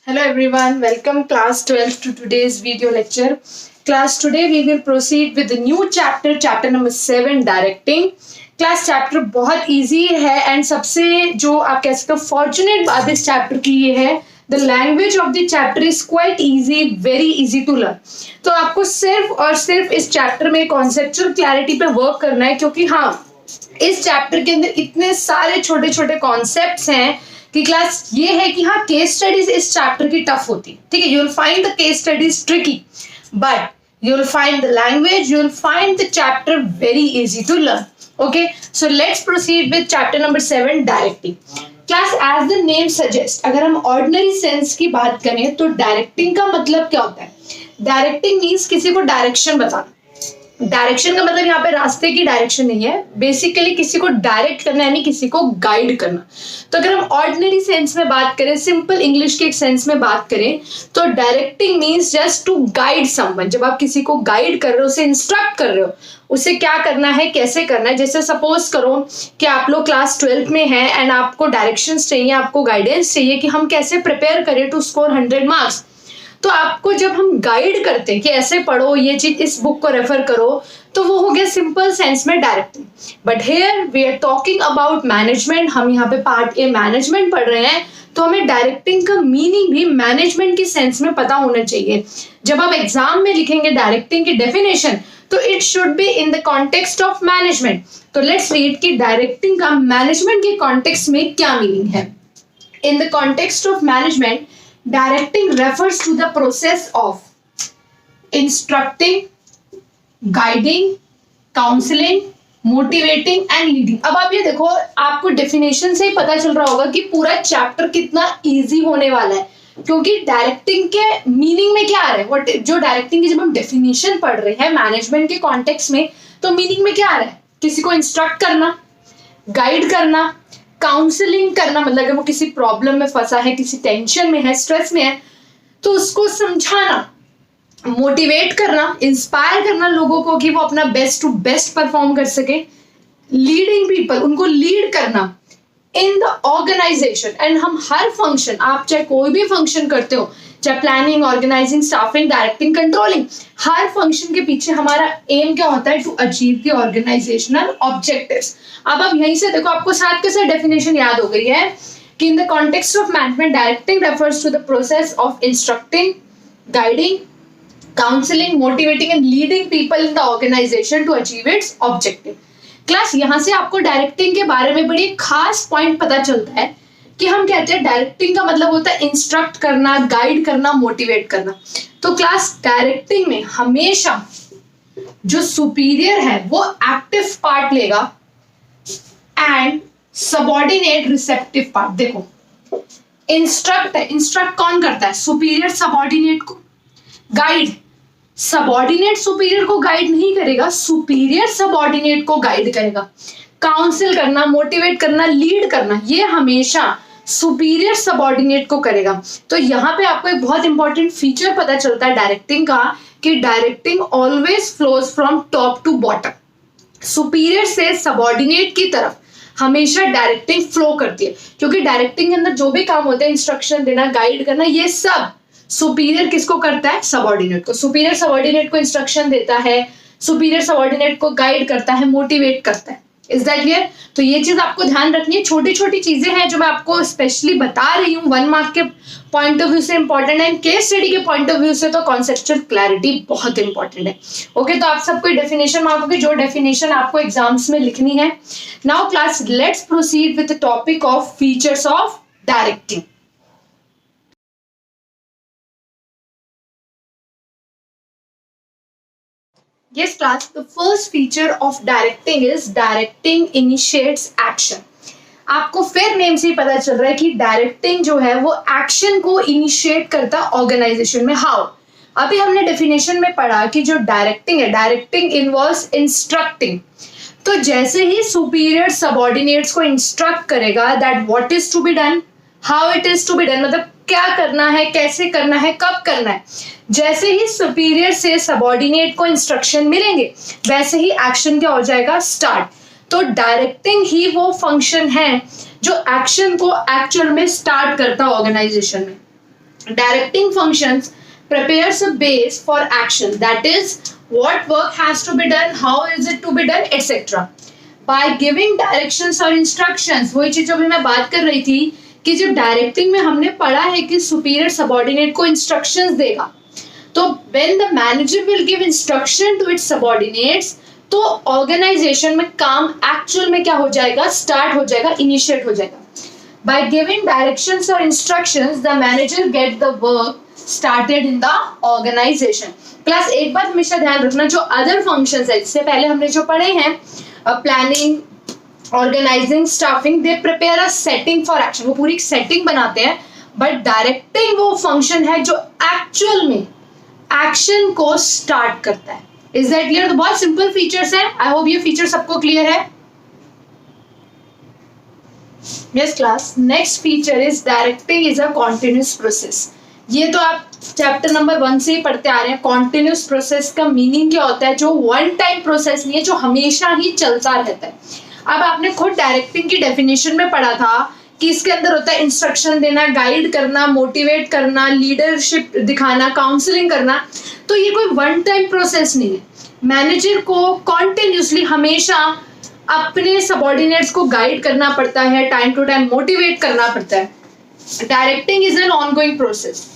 Hello everyone, welcome class 12 to today's video lecture. Class, today we will proceed with the new chapter, chapter number 7, directing. Class chapter बहुत easy है and सबसे जो आप कह सकते हो फॉर्चुनेट बात इस चैप्टर की ये है, the language of the chapter is quite easy, very easy to learn. तो आपको सिर्फ और सिर्फ इस चैप्टर में कॉन्सेप्चुअल क्लैरिटी पे वर्क करना है, क्योंकि हाँ इस चैप्टर के अंदर इतने सारे छोटे छोटे कॉन्सेप्ट्स हैं कि क्लास ये है कि हाँ केस स्टडीज इस चैप्टर की टफ होती है. ठीक है, you will find the case studies tricky, but you will find the language, you will find the chapter very easy to learn. Okay, so let's proceed with chapter number 7, directing. Class, as the name suggests, अगर हम ordinary sense की बात करें तो directing का मतलब क्या होता है? Directing means किसी को direction बताना. डायरेक्शन का मतलब यहाँ पे रास्ते की डायरेक्शन नहीं है, बेसिकली किसी को डायरेक्ट करना यानी किसी को गाइड करना. तो अगर हम ऑर्डिनरी सेंस में बात करें, सिंपल इंग्लिश के एक सेंस में बात करें, तो directing means just to guide someone. जब आप किसी को गाइड कर रहे हो, उसे इंस्ट्रक्ट कर रहे हो, उसे क्या करना है, कैसे करना है. जैसे सपोज करो कि आप लोग क्लास 12 में हैं एंड आपको डायरेक्शंस चाहिए, आपको गाइडेंस चाहिए कि हम कैसे प्रिपेयर करें टू स्कोर 100 मार्क्स. तो आपको जब हम गाइड करते हैं कि ऐसे पढ़ो, ये चीज, इस बुक को रेफर करो, तो वो हो गया सिंपल सेंस में directing. But here we are talking about management. हम यहाँ पे पार्ट ए मैनेजमेंट पढ़ रहे हैं, तो हमें डायरेक्टिंग का मीनिंग भी मैनेजमेंट की सेंस में पता होना चाहिए. जब आप एग्जाम में लिखेंगे डायरेक्टिंग की डेफिनेशन, तो it should be in the context of management. तो लेट्स रीड कि डायरेक्टिंग का मैनेजमेंट के कॉन्टेक्स्ट में क्या मीनिंग है. इन the context of management, directing refers to the process of instructing, guiding, counseling, motivating and leading. अब आप ये देखो, आपको डेफिनेशन से ही पता चल रहा होगा कि पूरा चैप्टर कितना इजी होने वाला है, क्योंकि डायरेक्टिंग के मीनिंग में क्या आ रहा है. जो डायरेक्टिंग की जब हम डेफिनेशन पढ़ रहे हैं मैनेजमेंट के कॉन्टेक्स्ट में, तो मीनिंग में क्या आ रहा है, किसी को इंस्ट्रक्ट करना, गाइड करना, काउंसलिंग करना, मतलब अगर वो किसी प्रॉब्लम में फंसा है, किसी टेंशन में है, स्ट्रेस में है, तो उसको समझाना, मोटिवेट करना, इंस्पायर करना लोगों को कि वो अपना बेस्ट टू बेस्ट परफॉर्म कर सके. लीडिंग पीपल, उनको लीड करना इन द ऑर्गेनाइजेशन. एंड हम हर फंक्शन, आप चाहे कोई भी फंक्शन करते हो, चाहे planning, organising, staffing, directing, controlling, हर फंक्शन के पीछे हमारा एम क्या होता है, to achieve the organisational objectives. अब आप यहीं से देखो, आपको साथ के साथ डेफिनेशन याद हो गई है कि in the context of management, directing refers to the process of instructing, guiding, counselling, motivating and leading people in the organisation to achieve its objective. Class, यहाँ से आपको डायरेक्टिंग के बारे में बड़ी खास पॉइंट पता चलता है कि हम कहते हैं डायरेक्टिंग का मतलब होता है इंस्ट्रक्ट करना, गाइड करना, मोटिवेट करना. तो क्लास डायरेक्टिंग में हमेशा जो सुपीरियर है वो एक्टिव पार्ट लेगा एंड सबऑर्डिनेट रिसेप्टिव पार्ट. देखो, इंस्ट्रक्ट है, इंस्ट्रक्ट कौन करता है, सुपीरियर सबऑर्डिनेट को. गाइड, सबऑर्डिनेट सुपीरियर को गाइड नहीं करेगा, सुपीरियर सबऑर्डिनेट को गाइड करेगा. काउंसिल करना, मोटिवेट करना, लीड करना, ये हमेशा सुपीरियर सबऑर्डिनेट को करेगा. तो यहाँ पे आपको एक बहुत इंपॉर्टेंट फीचर पता चलता है डायरेक्टिंग का, कि directing always flows from top to bottom. Superior से सबऑर्डिनेट की तरफ हमेशा डायरेक्टिंग फ्लो करती है, क्योंकि डायरेक्टिंग के अंदर जो भी काम होता है, इंस्ट्रक्शन देना, गाइड करना, ये सब सुपीरियर किसको करता है, सबऑर्डिनेट को. सुपीरियर सबऑर्डिनेट को इंस्ट्रक्शन देता है, सुपीरियर सबऑर्डिनेट को गाइड करता है, मोटिवेट करता है. Is that clear? तो ये चीज आपको ध्यान रखनी है. छोटी छोटी चीजें हैं जो मैं आपको स्पेशली बता रही हूँ, 1 मार्क के पॉइंट ऑफ व्यू से इंपॉर्टेंट है, केस स्टडी के पॉइंट ऑफ व्यू से तो कॉन्सेप्चुअल क्लैरिटी बहुत इंपॉर्टेंट है. ओके, तो आप सबको डेफिनेशन मार्क होगी, जो डेफिनेशन आपको एग्जाम्स में लिखनी है. Now class, let's proceed with the topic of features of directing. Yes class, the first feature of directing is directing initiates action. आपको फिर नेम से ही पता चल रहा है कि डायरेक्टिंग जो है वो एक्शन को इनिशिएट करता है ऑर्गेनाइजेशन में. हाउ? अभी हमने डेफिनेशन में पढ़ा कि जो डायरेक्टिंग है, डायरेक्टिंग इन्वॉल्व्स इंस्ट्रक्टिंग. तो जैसे ही सुपीरियर सबऑर्डिनेट्स को इंस्ट्रक्ट करेगा that what is to be done, how it is to be done, मतलब क्या करना है, कैसे करना है, कब करना है, जैसे ही सुपीरियर से सबऑर्डिनेट को इंस्ट्रक्शन मिलेंगे वैसे ही एक्शन क्या हो जाएगा, स्टार्ट. तो डायरेक्टिंग ही वो फंक्शन है जो एक्शन को एक्चुअल में स्टार्ट करता है ऑर्गेनाइजेशन में. Directing functions prepares a base for action. That is, what work has to be done, how is it to be done, etc. By giving directions or instructions, वही चीज अभी मैं बात कर रही थी कि जब डायरेक्टिंग में हमने पढ़ा है कि सुपीरियर सबऑर्डिनेट को इंस्ट्रक्शंस देगा, तो when the manager will give instruction to its subordinates, तो ऑर्गेनाइजेशन में काम एक्चुअल में क्या हो जाएगा, स्टार्ट हो जाएगा, इनिशिएट हो जाएगा. By giving directions or instructions, the manager get the work started in the organization. Class एक बात हमेशा ध्यान रखना, जो अदर फंक्शंस है इससे पहले हमने जो पढ़े हैं, planning, organising, staffing, they prepare a setting for action, वो पूरी सेटिंग बनाते हैं. बट डायरेक्टिंग वो फंक्शन है जो एक्चुअल में एक्शन को स्टार्ट करता है. Is that clear? तो बहुत सिंपल फीचर्स है. आई होप ये फीचर सबको क्लियर है. Yes class. Next feature is directing is a continuous process. ये तो आप चैप्टर नंबर 1 से ही पढ़ते आ रहे हैं. कॉन्टिन्यूस प्रोसेस का मीनिंग क्या होता है? जो वन टाइम प्रोसेस नहीं है, जो हमेशा ही चलता रहता है. अब आपने खुद डायरेक्टिंग की डेफिनेशन में पढ़ा था कि इसके अंदर होता है इंस्ट्रक्शन देना, गाइड करना, मोटिवेट करना, लीडरशिप दिखाना, काउंसलिंग करना. तो ये कोई वन टाइम प्रोसेस नहीं है. मैनेजर को कॉन्टिन्यूसली हमेशा अपने सबऑर्डिनेट्स को गाइड करना पड़ता है, टाइम टू टाइम मोटिवेट करना पड़ता है. Directing is an ongoing process.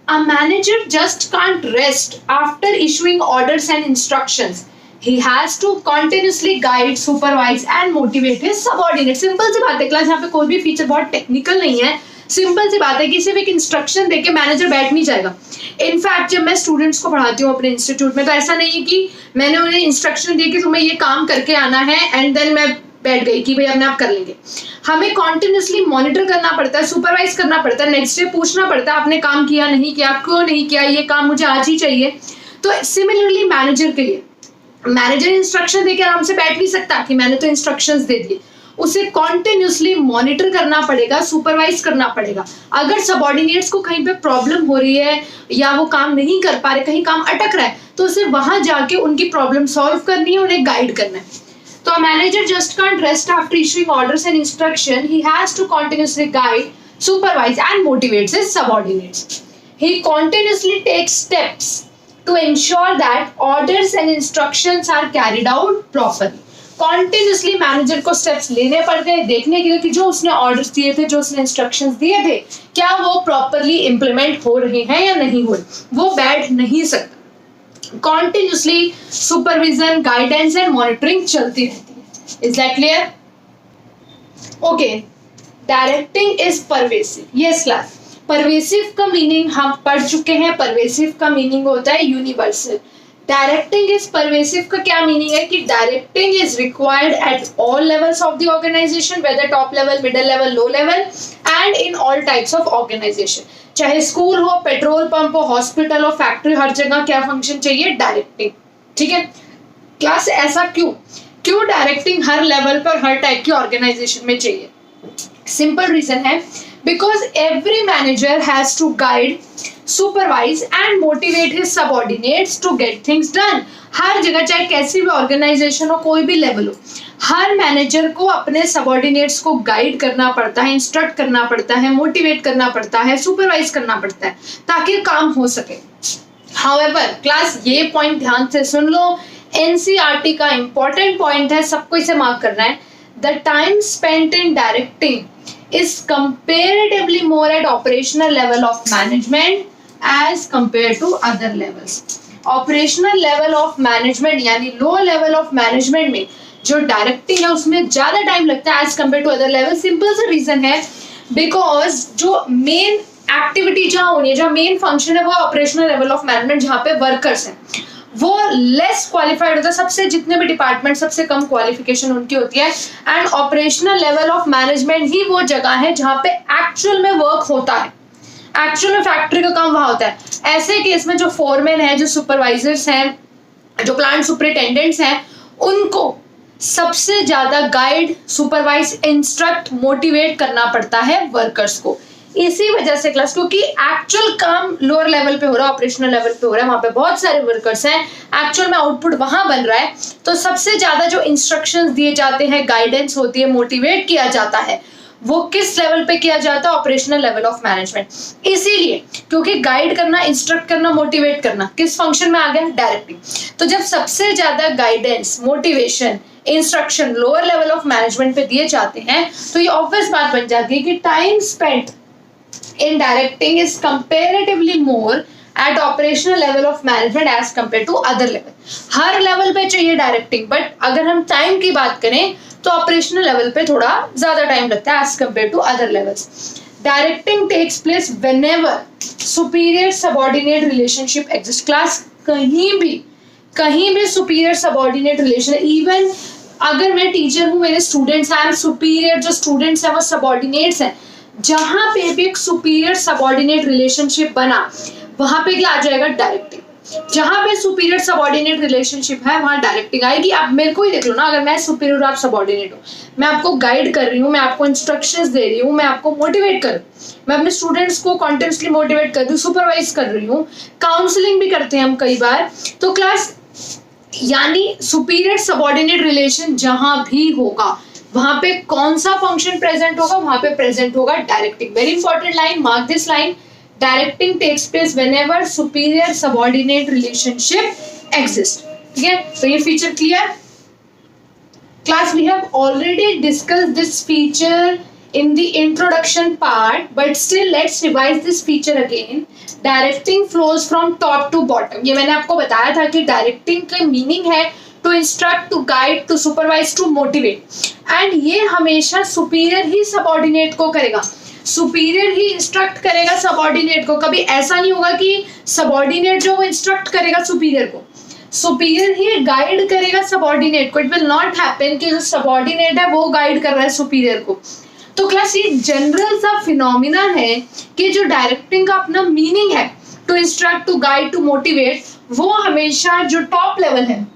A manager just can't rest after issuing orders and instructions. He has to continuously guide, supervise and motivate his subordinates. Simple सी बात है class, यहाँ पे कोई भी फीचर बहुत टेक्निकल नहीं है. सिंपल सी बात है कि सिर्फ एक इंस्ट्रक्शन देके मैनेजर बैठ नहीं जाएगा. इनफैक्ट जब मैं स्टूडेंट्स को पढ़ाती हूँ अपने इंस्टीट्यूट में, तो ऐसा नहीं है कि मैंने उन्हें इंस्ट्रक्शन दिए कि तुम्हें ये काम करके आना है एंड देन मैं बैठ गई कि भाई अपने आप कर लेंगे. हमें कॉन्टिन्यूसली मॉनिटर करना पड़ता है, सुपरवाइज करना पड़ता है, नेक्स्ट डे पूछना पड़ता है आपने काम किया नहीं किया, क्यों नहीं किया, ये काम मुझे आज ही चाहिए. तो सिमिलरली मैनेजर के लिए, मैनेजर इंस्ट्रक्शन देके आराम से बैठ नहीं सकता कि मैंने तो इंस्ट्रक्शंस दे दिए. उसे कॉन्टिन्यूसली मॉनिटर करना पड़ेगा, सुपरवाइज करना पड़ेगा. अगर सबऑर्डिनेट्स को कहीं पे प्रॉब्लम हो रही है या वो काम नहीं कर पा रहे, कहीं काम अटक रहा है, तो उसे वहां जाके उनकी प्रॉब्लम सॉल्व करनी है, उन्हें गाइड करना है. So a manager just can't rest after issuing orders and instruction. He has to continuously guide, supervise and motivate his subordinates. He continuously takes steps to ensure that orders and instructions are carried out properly. Continuously manager को steps लेने पड़ते हैं देखने के लिए कि जो उसने orders दिए थे, जो उसने instructions दिए थे, क्या वो properly implement हो रहे हैं या नहीं हो रहे. वो बैठ नहीं सकता. Continuously supervision, guidance and monitoring चलती रहती है. Is that clear? Okay. Directing is pervasive. Yes class. Pervasive का meaning हम पढ़ चुके हैं. Pervasive का meaning होता है universal. Directing is pervasive का क्या meaning है कि directing is required at all levels of the organization, whether top level, middle level, low level, and in all types of organization. चाहे स्कूल हो, पेट्रोल पंप हो, hospital हो, factory, हर जगह क्या फंक्शन चाहिए? डायरेक्टिंग. ठीक है क्लास. ऐसा क्यों डायरेक्टिंग हर लेवल पर, हर टाइप की ऑर्गेनाइजेशन में चाहिए? सिंपल रीजन है, because every manager has to guide, supervise and motivate his subordinates to get things done. हर जगह, चाहे कैसी भी ऑर्गेनाइजेशन हो, कोई भी लेवल हो, हर मैनेजर को अपने सबऑर्डिनेट्स को गाइड करना पड़ता है, इंस्ट्रक्ट करना पड़ता है, मोटिवेट करना पड़ता है, सुपरवाइज करना पड़ता है ताकि काम हो सके. हाउएवर क्लास, ये पॉइंट ध्यान से सुन लो, एनसीईआरटी का इंपॉर्टेंट पॉइंट है, सबको इसे मार्क करना है. The time spent in directing is comparatively more at operational level of management as compare to other levels. Operational level of management यानी लो लेवल ऑफ मैनेजमेंट में जो डायरेक्टिंग है उसमें ज्यादा टाइम लगता है as compare to other level. Simple सा reason है, बिकॉज जो मेन एक्टिविटी जहां होनी है, जहां मेन फंक्शन है, वो ऑपरेशनल लेवल ऑफ मैनेजमेंट, जहां पे वर्कर्स हैं, वो लेस क्वालिफाइड होता है. सबसे जितने भी डिपार्टमेंट, सबसे कम क्वालिफिकेशन उनकी होती है. And operational level of management ही वो जगह है जहां पे एक्चुअल में वर्क होता है, एक्चुअल में फैक्ट्री का काम वहां होता है. ऐसे केस में जो फोरमैन है, जो सुपरवाइजर्स हैं, जो प्लांट सुपरिटेंडेंट्स हैं, उनको सबसे ज्यादा गाइड, सुपरवाइज, इंस्ट्रक्ट, मोटिवेट करना पड़ता है वर्कर्स को. इसी वजह से क्लास, क्योंकि एक्चुअल काम लोअर लेवल पे हो रहा है, ऑपरेशनल लेवल पे हो रहा है, वहां पे बहुत सारे वर्कर्स हैं, एक्चुअल में आउटपुट वहां बन रहा है, तो सबसे ज्यादा जो इंस्ट्रक्शंस दिए जाते हैं, गाइडेंस होती है, मोटिवेट किया जाता है, वो किस लेवल पे किया जाता है? Operational level of management. इसीलिए क्योंकि गाइड करना, इंस्ट्रक्ट करना, मोटिवेट करना किस फंक्शन में आ गया? डायरेक्टिंग। तो जब सबसे ज्यादा guidance, motivation, instruction lower level of management पे दिए जाते हैं, तो ये ऑब्वियस बात बन जाती है कि time spent in directing is comparatively more at operational level of management as compared to other level. Her level पे चाहिए डायरेक्टिंग, बट अगर हम टाइम की बात करें तो ऑपरेशनल लेवल पे थोड़ा ज्यादा टाइम लगता है as compared to other levels. Directing takes place whenever superior subordinate relationship exists. Class कहीं भी superior subordinate relation, even अगर मैं टीचर हूँ, मेरे स्टूडेंट्स हैं, सुपीरियर जो स्टूडेंट्स हैं वो सबॉर्डिनेट्स हैं, जहां पे भी एक सुपीरियर सबॉर्डिनेट रिलेशनशिप बना वहां पे क्या आ जाएगा? डायरेक्टिंग। जहां पे सुपीरियर सबॉर्डिनेट रिलेशनशिप है वहां डायरेक्टिंग आएगी। आप मेरे को ही देख लो ना, अगर मैं सुपीरियर आप सबॉर्डिनेट हो, मैं आपको गाइड कर रही हूँ, मैं आपको इंस्ट्रक्शंस दे रही हूँ, मैं आपको मोटिवेट कर रही हूँ, मैं अपने स्टूडेंट्स को कॉन्टिन्यूसली मोटिवेट कर रही हूँ, सुपरवाइज कर रही हूँ, काउंसलिंग भी करते हैं हम कई बार। तो क्लास यानी सुपीरियर सबॉर्डिनेट रिलेशन जहां भी होगा वहां पे कौन सा फंक्शन प्रेजेंट होगा? वहां पे प्रेजेंट होगा directing. Very important line, mark this line. Directing takes place whenever superior subordinate relationship exist. ठीक है, तो ये feature clear? Class we have already discussed this feature in the introduction part, but still let's revise this feature again. Directing flows from top to bottom. ये मैंने आपको बताया था कि डायरेक्टिंग का मीनिंग है to instruct, to guide, to supervise, to motivate, and ये हमेशा सुपीरियर ही सबॉर्डिनेट को करेगा, सुपीरियर ही इंस्ट्रक्ट करेगा सबॉर्डिनेट को। कभी ऐसा नहीं होगा कि सबॉर्डिनेट जो वो इंस्ट्रक्ट करेगा सुपीरियर को, सुपीरियर ही गाइड करेगा सबॉर्डिनेट को। इट विल नॉट हैपन कि जो सबॉर्डिनेट है वो गाइड कर रहा है सुपीरियर को। तो क्लास ये जनरल सा फिनोमिना है कि जो डायरेक्टिंग का अपना मीनिंग है to instruct, to guide, to motivate, वो हमेशा जो टॉप लेवल है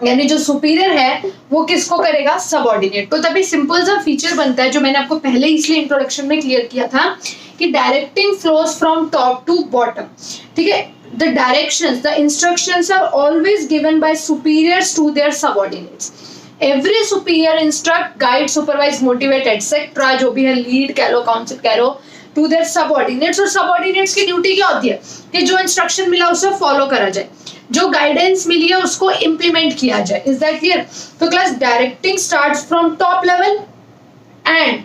यानी जो सुपीरियर है वो किसको करेगा? सबऑर्डिनेट। तो तभी सिंपल सा फीचर बनता है जो मैंने आपको पहले इसलिए इंट्रोडक्शन में क्लियर किया था कि directing flows from top to bottom. ठीक है, the directions, the instructions are always given by superiors to their subordinates. Every superior instruct, guide, supervise, motivate etcetera, जो भी है, लीड कह लो, काउंसिल कह लो, टू देयर सबऑर्डिनेट्स। और सबऑर्डिनेट्स की ड्यूटी क्या होती है कि जो इंस्ट्रक्शन मिला उसे फॉलो करा जाए, जो गाइडेंस मिली है उसको इंप्लीमेंट किया जाए। Is that clear? तो class directing starts from top level and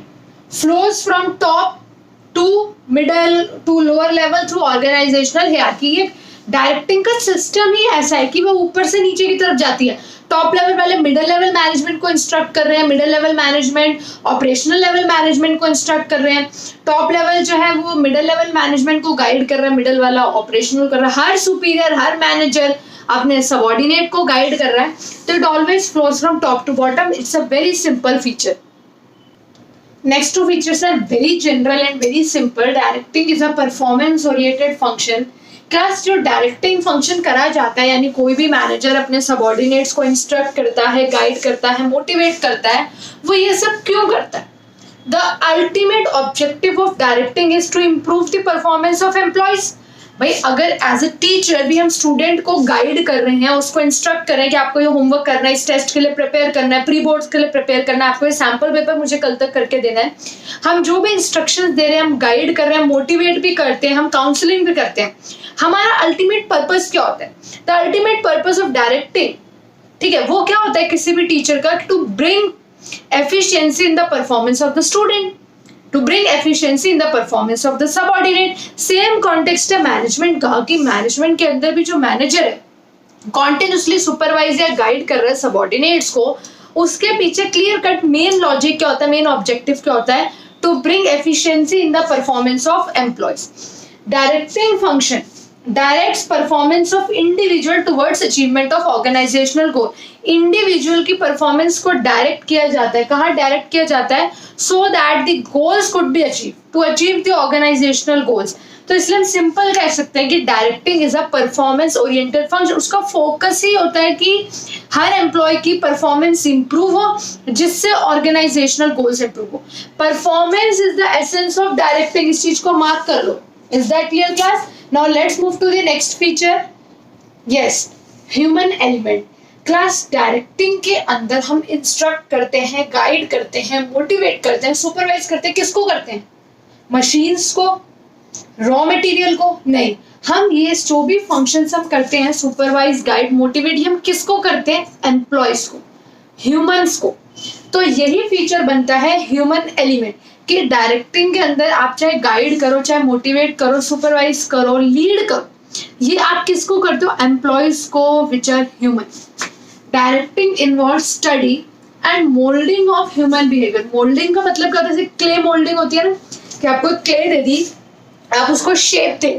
flows from top to middle to lower level through organisational hierarchy. ये डायरेक्टिंग का सिस्टम ही ऐसा है कि वो ऊपर से नीचे की तरफ जाती है। टॉप लेवल वाले मिडिल लेवल मैनेजमेंट को इंस्ट्रक्ट कर रहे हैं, middle level management operational level management को इंस्ट्रक्ट कर रहे हैं, टॉप लेवल जो है वो मिडिल लेवल मैनेजमेंट को गाइड कर रहा है, मिडिल वाला ऑपरेशनल कर रहा है। हर सुपीरियर, हर मैनेजर अपने सबऑर्डिनेट को गाइड कर रहा है। तो it always flows from top to bottom. It's a very simple feature. Next two features are very general and very simple. Directing is a performance oriented function. Class जो directing function करा जाता है यानी कोई भी मैनेजर अपने subordinates को instruct करता है, गाइड करता है, मोटिवेट करता है, वो ये सब क्यों करता है? The ultimate objective of directing is to improve the performance of employees. भाई अगर एज अ टीचर भी हम स्टूडेंट को गाइड कर रहे हैं, उसको इंस्ट्रक्ट कर रहे हैं कि आपको ये होमवर्क करना है, इस टेस्ट के लिए प्रिपेयर करना है, प्री बोर्ड्स के लिए प्रिपेयर करना है, आपको ये सैम्पल पेपर मुझे कल तक करके देना है, हम जो भी इंस्ट्रक्शंस दे रहे हैं, हम गाइड कर रहे हैं, मोटिवेट भी करते हैं, हम काउंसलिंग भी करते हैं, हमारा अल्टीमेट पर्पस क्या होता है? The ultimate purpose of directing, ठीक है, वो क्या होता है किसी भी टीचर का? To bring efficiency in the performance of the student, to bring efficiency in the performance of the subordinate. Same context है मैनेजमेंट का कि मैनेजमेंट के अंदर भी जो मैनेजर है कॉन्टिन्यूसली सुपरवाइज या गाइड कर रहा है सबऑर्डिनेट्स को, उसके पीछे क्लियर कट मेन लॉजिक क्या होता है, मेन ऑब्जेक्टिव क्या होता है? To bring efficiency in the performance of employees. Directing function directs performance of individual towards achievement of organisational goal. Individual की परफॉर्मेंस को डायरेक्ट किया जाता है। कहाँ डायरेक्ट किया जाता है? So that the goals could be achieve, to achieve the organisational goals. तो इसलिए हम सिंपल कह सकते हैं कि directing is a performance oriented function. उसका फोकस ही होता है कि हर एम्प्लॉय की परफॉर्मेंस इंप्रूव हो, जिससे ऑर्गेनाइजेशनल गोल्स इंप्रूव हो। Performance is the essence of directing. इस चीज को मार्क कर लो। Is that clear class? Now let's move to the next feature. Yes, human element. Class directing के अंदर हम इंस्ट्रक्ट करते हैं, गाइड करते हैं, मोटिवेट करते हैं, सुपरवाइज करते हैं। किसको करते हैं? मशीन्स को, रॉ मटेरियल को? नहीं, हम ये जो भी फंक्शंस हम करते हैं, सुपरवाइज, गाइड, मोटिवेट, हम किसको करते हैं? एम्प्लॉयज को, ह्यूमंस को। तो यही फीचर बनता है ह्यूमन एलिमेंट कि डायरेक्टिंग के अंदर आप चाहे गाइड करो, चाहे मोटिवेट करो, सुपरवाइज करो, लीड करो, ये आप किसको करते हो? एम्प्लॉयज को, which are human. Directing involve study and moulding of human behaviour. Moulding का मतलब क्या होता है? जैसे क्ले मोल्डिंग होती है ना, कि आपको क्ले दे दी, आप उसको शेप दे,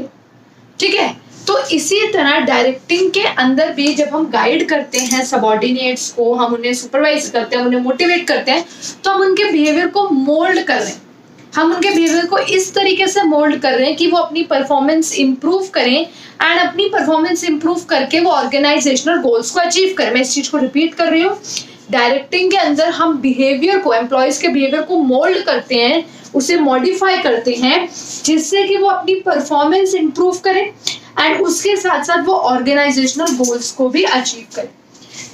ठीक है। तो इसी तरह डायरेक्टिंग के अंदर भी जब हम गाइड करते हैं सबऑर्डिनेट्स को, हम उन्हें सुपरवाइज करते हैं, उन्हें मोटिवेट करते हैं, तो हम उनके बिहेवियर को मोल्ड कर रहे हैं। हम उनके बिहेवियर को इस तरीके से मोल्ड कर रहे हैं कि वो अपनी परफॉर्मेंस इंप्रूव करें, एंड अपनी परफॉर्मेंस इंप्रूव करके वो ऑर्गेनाइजेशनल गोल्स को अचीव करें। मैं इस चीज को रिपीट कर रही हूँ, डायरेक्टिंग के अंदर हम बिहेवियर को, एम्प्लॉयज के बिहेवियर को मोल्ड करते हैं, उसे मॉडिफाई करते हैं, जिससे कि वो अपनी परफॉर्मेंस इंप्रूव करें एंड उसके साथ साथ वो ऑर्गेनाइजेशनल गोल्स को भी अचीव करें।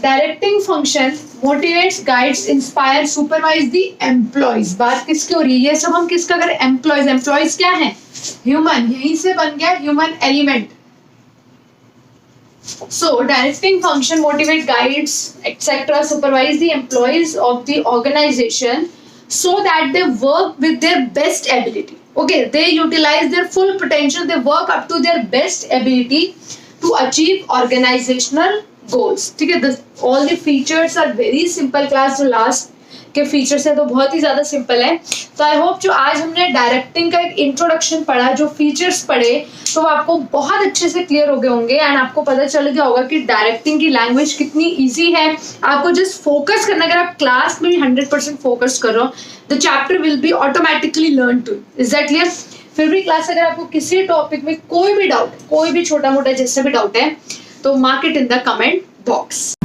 Directing function motivates, guides, inspire, supervise the employees. बात किसकी हो रही है? ये सब हम किसका करें? एम्प्लॉयज। एम्प्लॉयज क्या है? ह्यूमन। यहीं से बन गया human element. So directing function motivate, guides, etc. supervise the employees of the organization so that they work with their best ability. Okay, they utilize their full potential. They work up to their best ability to achieve organizational goals. ठीक है, all the features are very simple class. जो last के features है तो बहुत ही ज्यादा simple है। तो आई होप जो आज हमने डायरेक्टिंग का एक इंट्रोडक्शन पढ़ा, जो फीचर्स पढ़े, तो वो आपको बहुत अच्छे से क्लियर हो गए होंगे एंड आपको पता चल गया होगा कि डायरेक्टिंग की लैंग्वेज कितनी इजी है। आपको जस्ट फोकस करना, अगर आप क्लास में भी 100% फोकस कर रहे हो, the chapter will be automatically learn too. Is that clear? फिर भी क्लास अगर आपको किसी टॉपिक में कोई भी डाउट, कोई भी छोटा मोटा जैसा भी डाउट है, तो mark it in the comment box.